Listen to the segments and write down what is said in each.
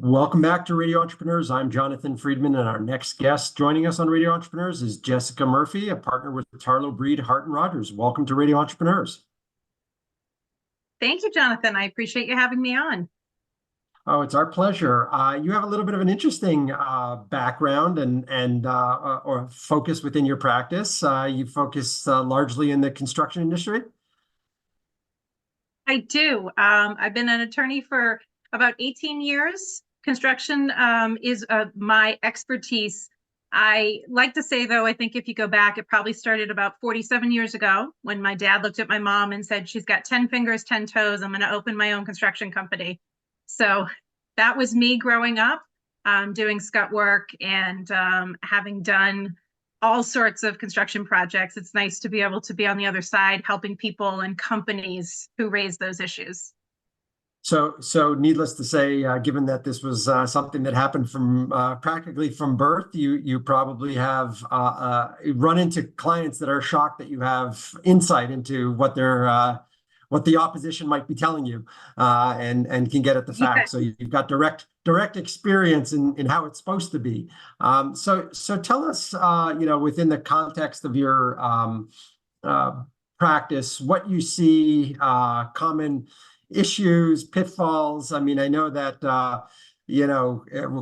Welcome back to Radio Entrepreneurs. I'm Jonathan Freedman, and our next guest joining us on Radio Entrepreneurs is Jessica Murphy, a partner with Tarlow, Hart Rodgers. Welcome to Radio Entrepreneurs. Thank you, Jonathan. I appreciate you having me on. Oh, it's our pleasure. You have a little bit of an interesting background or focus within your practice. You focus largely in the construction industry. I do. I've been an attorney for about 18 years. Construction is my expertise. I like to say, though, I think if you go back, it probably started about 47 years ago when my dad looked at my mom and said, she's got 10 fingers, 10 toes. I'm going to open my own construction company. So that was me growing up, doing scut work and having done all sorts of construction projects. It's nice to be able to be on the other side, helping people and companies who raise those issues. So needless to say, given that this was something that happened from practically from birth, you probably have run into clients that are shocked that you have insight into what the opposition might be telling you, and can get at the facts. So you've got direct experience in how it's supposed to be. So tell us, within the context of your practice, what you see, common issues, pitfalls. I mean, I know that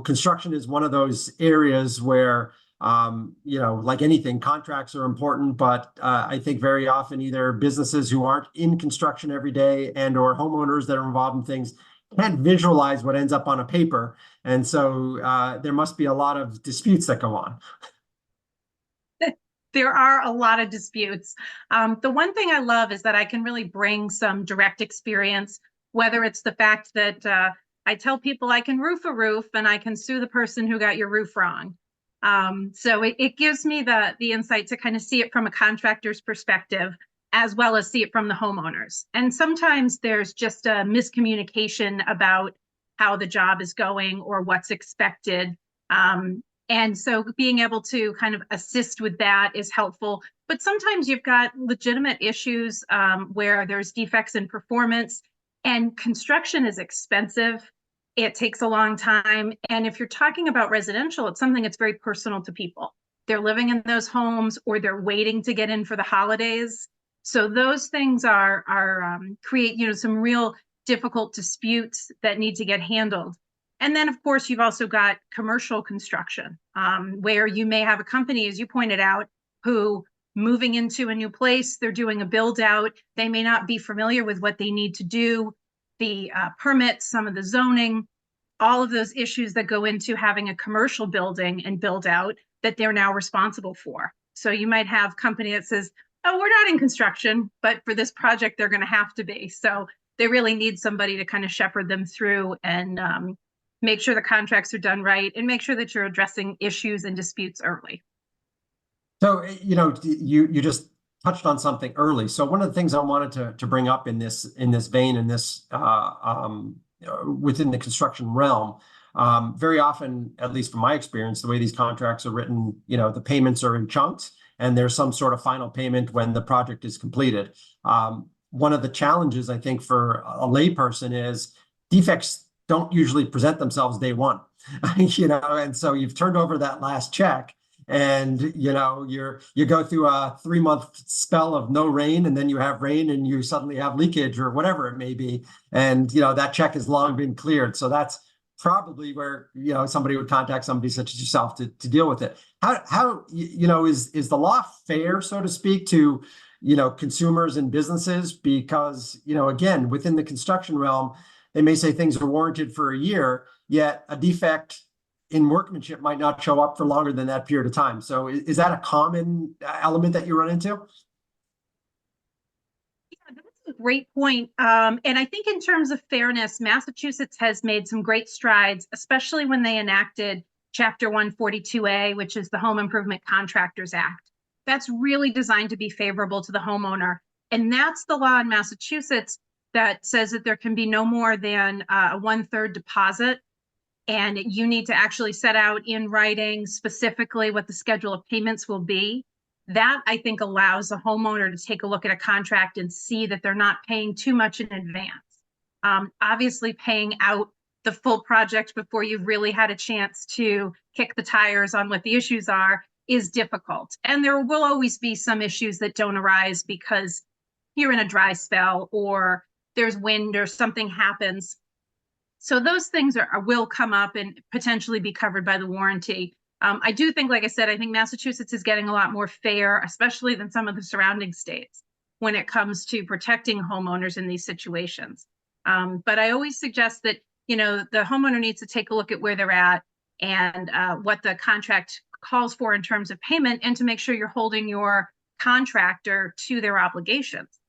construction is one of those areas where like anything, contracts are important, but I think very often either businesses who aren't in construction every day and or homeowners that are involved in things can't visualize what ends up on a paper. And so there must be a lot of disputes that go on. There are a lot of disputes. The one thing I love is that I can really bring some direct experience, whether it's the fact that I tell people I can roof a roof and I can sue the person who got your roof wrong. So it gives me the insight to kind of see it from a contractor's perspective, as well as see it from the homeowners. And sometimes there's just a miscommunication about how the job is going or what's expected. And so being able to kind of assist with that is helpful. But sometimes you've got legitimate issues where there's defects in performance, and construction is expensive. It takes a long time. And if you're talking about residential, it's something that's very personal to people. They're living in those homes or they're waiting to get in for the holidays. So those things create, some real difficult disputes that need to get handled. And then, of course, you've also got commercial construction, where you may have a company, as you pointed out, who moving into a new place, they're doing a build out. They may not be familiar with what they need to do, the permits, some of the zoning, all of those issues that go into having a commercial building and build out that they're now responsible for. So you might have a company that says, oh, we're not in construction, but for this project, they're going to have to be. So they really need somebody to kind of shepherd them through and make sure the contracts are done right and make sure that you're addressing issues and disputes early. So, you just touched on something early. So one of the things I wanted to bring up in this vein, in this within the construction realm, very often, at least from my experience, the way these contracts are written, the payments are in chunks and there's some sort of final payment when the project is completed. One of the challenges, I think, for a layperson is defects don't usually present themselves day one, and so you've turned over that last check and, you go through a 3-month spell of no rain and then you have rain and you suddenly have leakage or whatever it may be. And, that check has long been cleared. So that's probably where, somebody would contact somebody such as yourself to deal with it. How is the law fair, so to speak, to, consumers and businesses? Because, again, within the construction realm, they may say things are warranted for a year, yet a defect in workmanship might not show up for longer than that period of time. So is that a common element that you run into? Yeah, that's a great point. And I think in terms of fairness, Massachusetts has made some great strides, especially when they enacted Chapter 142A, which is the Home Improvement Contractors Act. That's really designed to be favorable to the homeowner. And that's the law in Massachusetts that says that there can be no more than a 1/3 deposit. And you need to actually set out in writing specifically what the schedule of payments will be. That, I think, allows a homeowner to take a look at a contract and see that they're not paying too much in advance. Obviously, paying out the full project before you've really had a chance to kick the tires on what the issues are is difficult. And there will always be some issues that don't arise because you're in a dry spell or there's wind or something happens. So those things will come up and potentially be covered by the warranty. I do think, like I said, I think Massachusetts is getting a lot more fair, especially than some of the surrounding states, when it comes to protecting homeowners in these situations. But I always suggest that, the homeowner needs to take a look at where they're at and what the contract calls for in terms of payment, and to make sure you're holding your contractor to their obligations.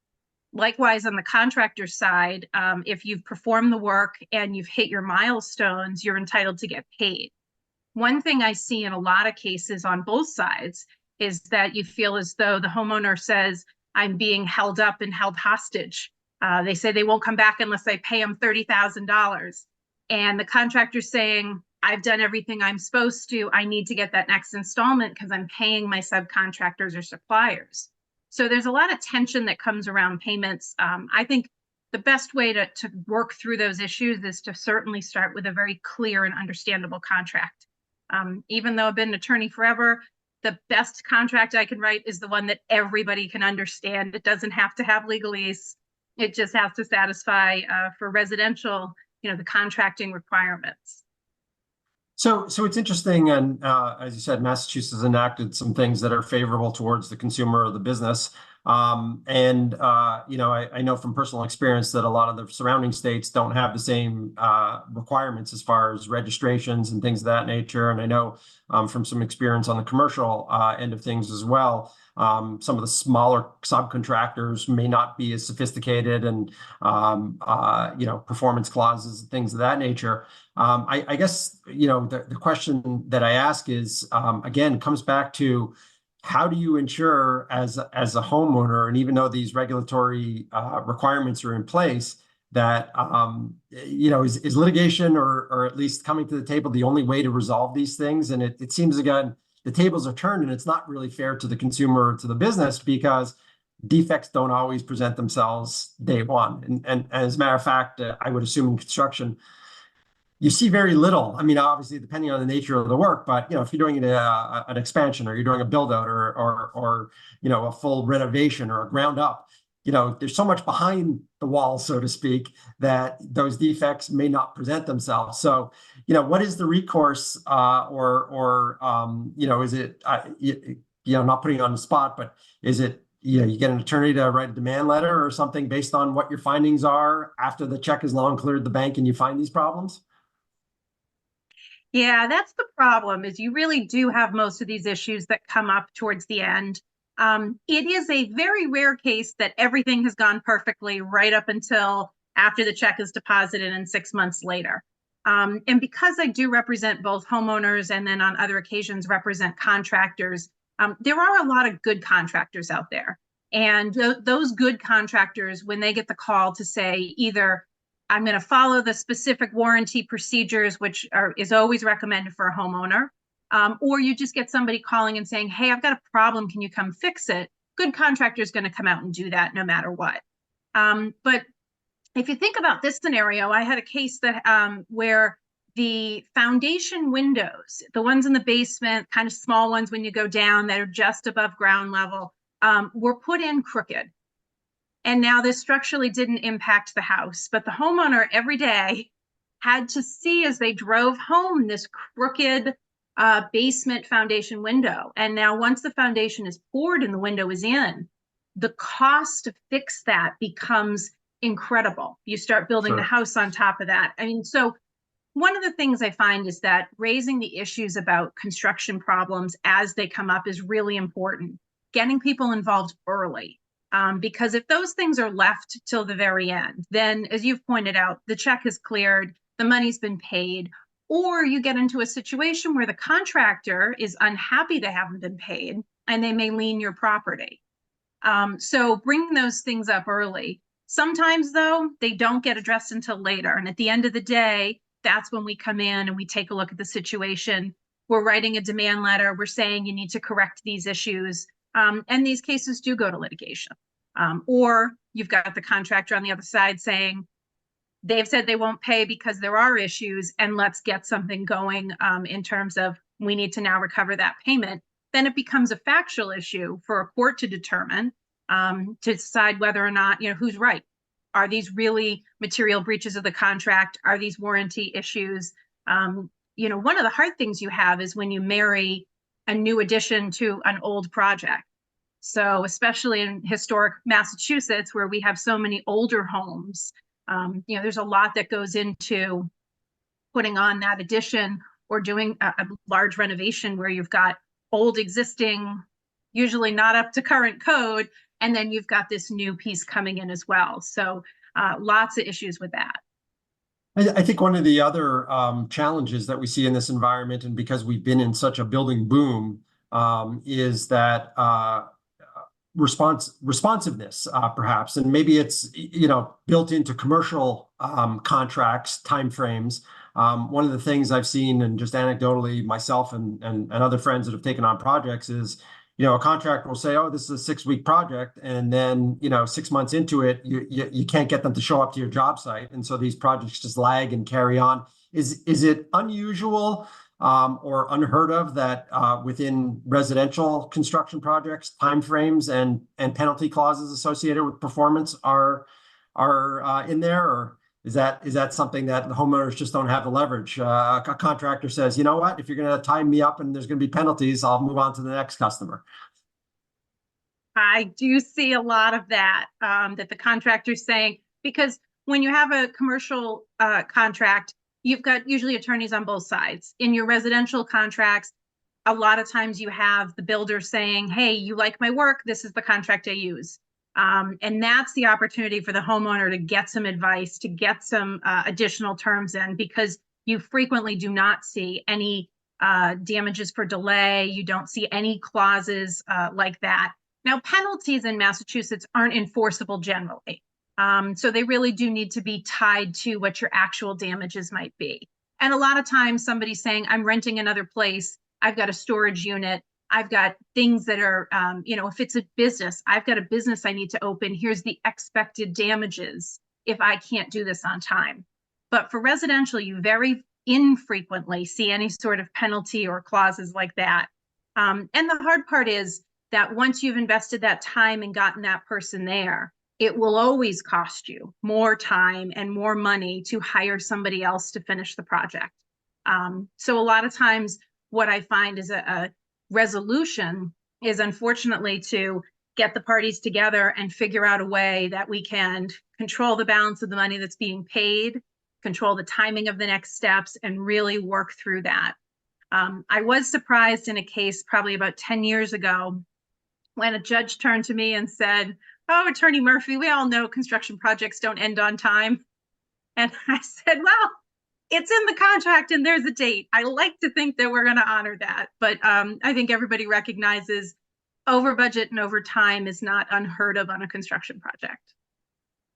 Likewise, on the contractor side, if you've performed the work and you've hit your milestones, you're entitled to get paid. One thing I see in a lot of cases on both sides is that you feel as though the homeowner says, I'm being held up and held hostage. They say they won't come back unless I pay them $30,000. And the contractor's saying, I've done everything I'm supposed to. I need to get that next installment because I'm paying my subcontractors or suppliers. So there's a lot of tension that comes around payments. I think the best way to work through those issues is to certainly start with a very clear and understandable contract. Even though I've been an attorney forever, the best contract I can write is the one that everybody can understand. It doesn't have to have legalese. It just has to satisfy for residential, the contracting requirements. So it's interesting, and as you said, Massachusetts enacted some things that are favorable towards the consumer or the business. I know from personal experience that a lot of the surrounding states don't have the same requirements as far as registrations and things of that nature. And I know from some experience on the commercial end of things as well, some of the smaller subcontractors may not be as sophisticated, and performance clauses and things of that nature. I guess the question that I ask is again comes back to, how do you ensure as a homeowner, and even though these regulatory requirements are in place, that is litigation or at least coming to the table the only way to resolve these things? And it seems, again, the tables are turned, and it's not really fair to the consumer or to the business, because defects don't always present themselves day one. And as a matter of fact, I would assume in construction, you see very little. I mean, obviously, depending on the nature of the work, but if you're doing an expansion, or you're doing a build out, or a full renovation or a ground up, there's so much behind the walls, so to speak, that those defects may not present themselves. So, what is the recourse, is it, not putting you on the spot, but is it, you get an attorney to write a demand letter or something based on what your findings are after the check has long cleared the bank and you find these problems? Yeah, that's the problem, is you really do have most of these issues that come up towards the end. It is a very rare case that everything has gone perfectly right up until after the check is deposited and 6 months later. And because I do represent both homeowners and then on other occasions represent contractors, there are a lot of good contractors out there. And those good contractors, when they get the call to say either I'm going to follow the specific warranty procedures, which is always recommended for a homeowner, or you just get somebody calling and saying, hey, I've got a problem, can you come fix it? Good contractor is going to come out and do that no matter what. But if you think about this scenario, I had a case that where the foundation windows, the ones in the basement, kind of small ones when you go down that are just above ground level, were put in crooked. And now this structurally didn't impact the house, but the homeowner every day had to see, as they drove home, this crooked basement foundation window. And now once the foundation is poured and the window is in, the cost to fix that becomes incredible. You start building the house on top of that. I mean, so one of the things I find is that raising the issues about construction problems as they come up is really important. Getting people involved early. Because if those things are left till the very end, then, as you've pointed out, the check is cleared, the money's been paid, or you get into a situation where the contractor is unhappy to have been paid, and they may lien your property. So bring those things up early. Sometimes, though, they don't get addressed until later. And at the end of the day, that's when we come in and we take a look at the situation. We're writing a demand letter. We're saying you need to correct these issues. And these cases do go to litigation. Or you've got the contractor on the other side saying, they've said they won't pay because there are issues, and let's get something going in terms of we need to now recover that payment. Then it becomes a factual issue for a court to determine, to decide whether or not, who's right. Are these really material breaches of the contract? Are these warranty issues? One of the hard things you have is when you marry a new addition to an old project. So especially in historic Massachusetts, where we have so many older homes, there's a lot that goes into putting on that addition or doing a large renovation where you've got old existing, usually not up to current code, and then you've got this new piece coming in as well. So lots of issues with that. I think one of the other challenges that we see in this environment, and because we've been in such a building boom, is that responsiveness, perhaps, and maybe it's built into commercial contracts, timeframes. One of the things I've seen, and just anecdotally, myself and other friends that have taken on projects, is a contractor will say, "Oh, this is a 6-week project," and then 6 months into it, you can't get them to show up to your job site, and so these projects just lag and carry on. Is it unusual or unheard of that within residential construction projects, timeframes and penalty clauses associated with performance are in there, or is that something that the homeowners just don't have the leverage? A contractor says, "You know what? If you're going to time me up and there's going to be penalties, I'll move on to the next customer." I do see a lot of that, that the contractor's saying, because when you have a commercial contract, you've got usually attorneys on both sides. In your residential contracts, a lot of times you have the builder saying, "Hey, you like my work? This is the contract I use." And that's the opportunity for the homeowner to get some advice, to get some additional terms in, because you frequently do not see any damages for delay. You don't see any clauses like that. Now, penalties in Massachusetts aren't enforceable generally. So they really do need to be tied to what your actual damages might be. And a lot of times somebody's saying, "I'm renting another place. I've got a storage unit. I've got things that are, if it's a business, I've got a business I need to open. Here's the expected damages if I can't do this on time." But for residential, you very infrequently see any sort of penalty or clauses like that. And the hard part is that once you've invested that time and gotten that person there, it will always cost you more time and more money to hire somebody else to finish the project. So a lot of times what I find is a resolution is, unfortunately, to get the parties together and figure out a way that we can control the balance of the money that's being paid, control the timing of the next steps, and really work through that. I was surprised in a case probably about 10 years ago when a judge turned to me and said, "Oh, Attorney Murphy, we all know construction projects don't end on time." And I said, "Well, it's in the contract and there's a date. I like to think that we're going to honor that." But I think everybody recognizes over budget and over time is not unheard of on a construction project.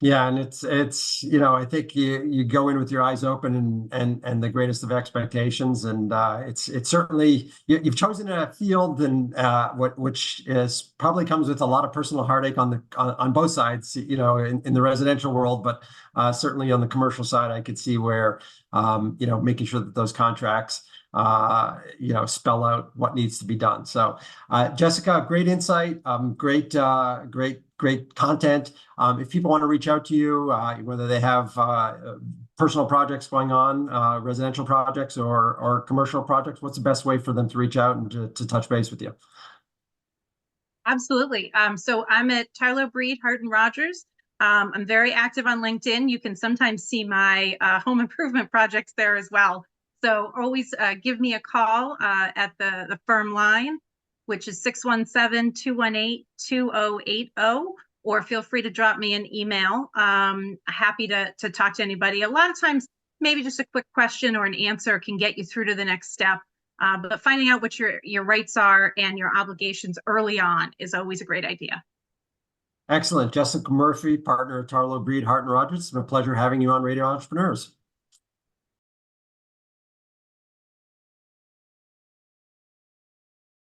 Yeah, and it's I think you go in with your eyes open and the greatest of expectations, and it's certainly you've chosen a field and which is probably comes with a lot of personal heartache on both sides, in the residential world, but certainly on the commercial side, I could see where making sure that those contracts spell out what needs to be done. So Jessica, great insight, great content. If people want to reach out to you, whether they have personal projects going on, residential projects or commercial projects, what's the best way for them to reach out and to touch base with you? Absolutely. So I'm at Tarlow, Hart Rodgers. I'm very active on LinkedIn. You can sometimes see my home improvement projects there as well. So always give me a call at the firm line, which is 617-218-2080, or feel free to drop me an email. Happy to talk to anybody. A lot of times, maybe just a quick question or an answer can get you through to the next step. But finding out what your rights are and your obligations early on is always a great idea. Excellent. Jessica Murphy, partner at Tarlow, Hart Rodgers. It's been a pleasure having you on Radio Entrepreneurs.